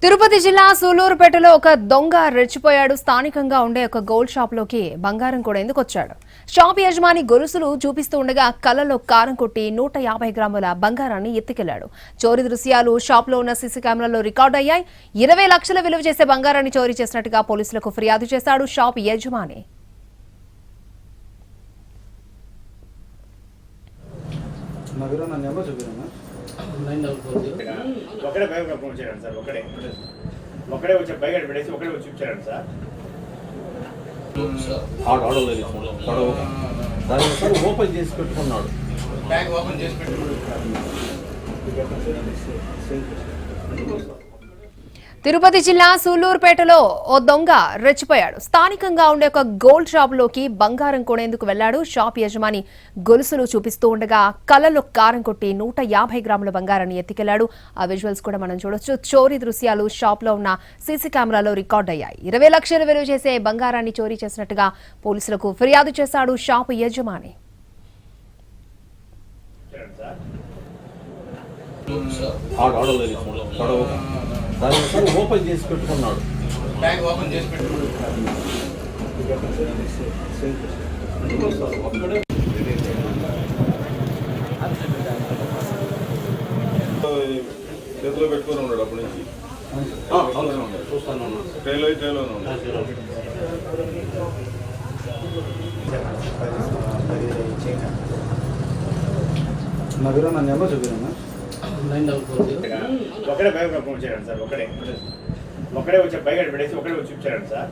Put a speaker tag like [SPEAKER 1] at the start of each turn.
[SPEAKER 1] తిరుపతి జిల్లా సూలూరుపేటలో ఒక దొంగ రెచ్చిపోయాడు. స్థానికంగా ఉండే ఒక గోల్డ్ షాప్ లోకి బంగారం కూడా ఎందుకు వచ్చాడు. షాప్ యజమాని గొలుసులు చూపిస్తూ ఉండగా కళ్ళలో కారం కొట్టి 150 గ్రాముల బంగారాన్ని ఎత్తుకెళ్లాడు. చోరీ దృశ్యాలు షాప్ లో ఉన్న సీసీ కెమెరాలో రికార్డు అయ్యాయి. 20 లక్షల విలువ చేసే బంగారాన్ని చోరీ చేసినట్టుగా పోలీసులకు ఫిర్యాదు చేశాడు షాప్ యజమాని.
[SPEAKER 2] ఒకడే వచ్చి బయట పెట్టేసి ఒకడే వచ్చి చూపించారండి సార్.
[SPEAKER 3] ఓపెన్ చేసి పెట్టుకున్నాడు.
[SPEAKER 2] బ్యాగ్ ఓపెన్ చేసి పెట్టుకున్నాడు.
[SPEAKER 1] తిరుపతి జిల్లా సూలూరుపేటలో ఓ దొంగ రెచ్చిపోయాడు. స్థానికంగా ఉండే ఒక గోల్డ్ షాప్ లోకి బంగారం కొనేందుకు వెళ్లాడు. షాప్ యజమాని గొలుసులు చూపిస్తూ ఉండగా కళ్ళలో కారం కొట్టి 150 గ్రాముల బంగారాన్ని ఎత్తుకెళ్లాడు. ఆ విజువల్స్ కూడా మనం చూడొచ్చు. చోరీ దృశ్యాలు షాప్ లో ఉన్న సీసీ కెమెరాలో రికార్డు అయ్యాయి. 20 లక్షల విలువ చేసే బంగారాన్ని చోరీ చేసినట్టుగా పోలీసులకు ఫిర్యాదు చేశాడు షాప్ యజమాని.
[SPEAKER 3] ఓపెన్ చేసి పెట్టుకున్నాడు.
[SPEAKER 2] బ్యాగ్ ఓపెన్ చేసి పెట్టుకున్నాడు.
[SPEAKER 4] చేతిలో పెట్టుకుని ఉన్నాడు అప్పటి నుంచి. చూస్తాను ట్రైలో
[SPEAKER 3] నా దగ్గర నా నెంబర్ చూపినా.
[SPEAKER 2] ఒకడే బయట పంపించారండి సార్. ఒకడే వచ్చి బయట పెట్టేసి ఒకడే వచ్చి చూపించారండి సార్.